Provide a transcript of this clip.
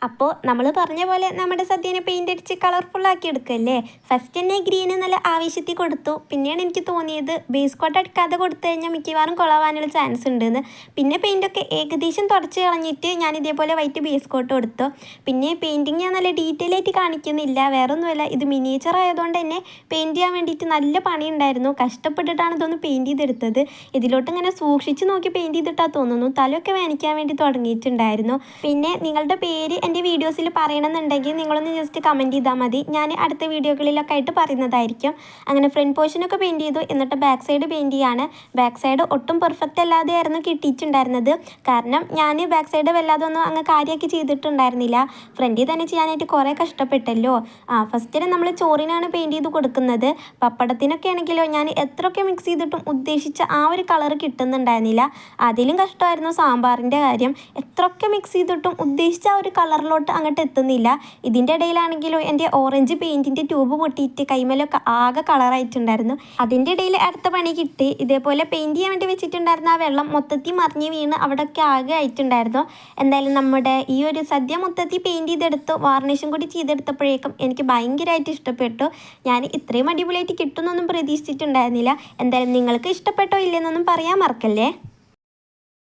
അപ്പോൾ നമ്മൾ പറഞ്ഞ പോലെ നമ്മുടെ സദ്യനെ പെയിൻ്റ് അടിച്ച് കളർഫുള്ളാക്കി എടുക്കല്ലേ. ഫസ്റ്റ് തന്നെ ഗ്രീന് നല്ല ആവശ്യത്തിൽ കൊടുത്തു. പിന്നെയാണ് എനിക്ക് തോന്നിയത് ബേസ് കോട്ട് അടിക്കാതെ കൊടുത്തു കഴിഞ്ഞാൽ മിക്കവാറും കുളവാനുള്ള ചാൻസ് ഉണ്ടെന്ന്. പിന്നെ പെയിൻ്റൊക്കെ ഏകദേശം തുടച്ച് കളഞ്ഞിട്ട് ഞാൻ ഇതേപോലെ വൈറ്റ് ബേസ് കോട്ട് കൊടുത്തു. പിന്നെ പെയിൻറ്റിങ് ഞാൻ നല്ല ഡീറ്റെയിൽ ആയിട്ട് കാണിക്കുന്നില്ല, വേറൊന്നുമല്ല, ഇത് മിനിയേച്ചർ ആയതുകൊണ്ട് തന്നെ പെയിൻറ്റ് ചെയ്യാൻ വേണ്ടിയിട്ട് നല്ല പണി ഉണ്ടായിരുന്നു. കഷ്ടപ്പെട്ടിട്ടാണ് ഇതൊന്ന് പെയിൻറ്റ് ചെയ്തെടുത്തത്. ഇതിലോട്ട് ഇങ്ങനെ സൂക്ഷിച്ച് നോക്കി പെയിൻറ്റ് ചെയ്തിട്ടാണ് തോന്നുന്നു. തലയൊക്കെ വേനിക്കാൻ വേണ്ടി തുടങ്ങിയിട്ടുണ്ടായിരുന്നു. പിന്നെ നിങ്ങളുടെ പേര് എൻ്റെ വീഡിയോസിൽ പറയണമെന്നുണ്ടെങ്കിൽ നിങ്ങളൊന്ന് ജസ്റ്റ് കമൻറ്റ് ചെയ്താൽ മതി. ഞാൻ അടുത്ത വീഡിയോകളിലൊക്കെ ആയിട്ട് പറയുന്നതായിരിക്കും. അങ്ങനെ ഫ്രണ്ട് പോർഷനൊക്കെ പെയിൻറ്റ് ചെയ്തു. എന്നിട്ട് ബാക്ക് സൈഡ് പെയിൻറ്റ് ചെയ്യാണ്. ബാക്ക് സൈഡ് ഒട്ടും പെർഫെക്റ്റ് അല്ലാതെയായിരുന്നു കിട്ടിയിട്ടുണ്ടായിരുന്നത്. കാരണം ഞാൻ ബാക്ക് സൈഡ് വല്ലാതെ ഒന്നും അങ്ങ് കാര്യമാക്കി ചെയ്തിട്ടുണ്ടായിരുന്നില്ല. ഫ്രണ്ടിൽ തന്നെ ചെയ്യാനായിട്ട് കുറേ കഷ്ടപ്പെട്ടല്ലോ. ഫസ്റ്റിന് നമ്മൾ ചോറിനാണ് പെയിൻറ്റ് ചെയ്ത് കൊടുക്കുന്നത്. പപ്പടത്തിനൊക്കെ ആണെങ്കിലോ ഞാൻ എത്രയൊക്കെ മിക്സ് ചെയ്തിട്ടും ഉദ്ദേശിച്ച ആ ഒരു കളർ കിട്ടുന്നുണ്ടായിരുന്നില്ല. അതിലും കഷ്ടമായിരുന്നു സാമ്പാറിൻ്റെ കാര്യം. എത്രയൊക്കെ മിക്സ് ചെയ്തിട്ടും ഉദ്ദേശിച്ച ആ ഒരു കളറിലോട്ട് അങ്ങോട്ട് എത്തുന്നില്ല. ഇതിൻ്റെ ഇടയിലാണെങ്കിലോ എൻ്റെ ഓറഞ്ച് പെയിൻറ്റിൻ്റെ ട്യൂബ് പൊട്ടിയിട്ട് കൈമേലൊക്കെ ആകെ കളറായിട്ടുണ്ടായിരുന്നു. അതിൻ്റെ ഇടയിൽ അടുത്ത പണി കിട്ടി. ഇതേപോലെ പെയിൻറ്റ് ചെയ്യാൻ വേണ്ടി വെച്ചിട്ടുണ്ടായിരുന്ന ആ വെള്ളം മൊത്തത്തിൽ മറിഞ്ഞ് വീണ് അവിടെയൊക്കെ ആകെ ആയിട്ടുണ്ടായിരുന്നു. എന്തായാലും നമ്മുടെ ഈ ഒരു സദ്യ മൊത്തത്തിൽ പെയിൻറ്റ് ചെയ്തെടുത്തു. വാർണിഷും കൂടി ചെയ്തെടുത്തപ്പോഴേക്കും എനിക്ക് ഭയങ്കരമായിട്ട് ഇഷ്ടപ്പെട്ടു. ഞാൻ ഇത്രയും അടിപൊളിയായിട്ട് കിട്ടുമെന്നൊന്നും പ്രതീക്ഷിച്ചിട്ടുണ്ടായിരുന്നില്ല. എന്തായാലും നിങ്ങൾക്ക് ഇഷ്ടപ്പെട്ടോ ഇല്ലെന്നൊന്നും പറയാൻ മറക്കല്ലേ.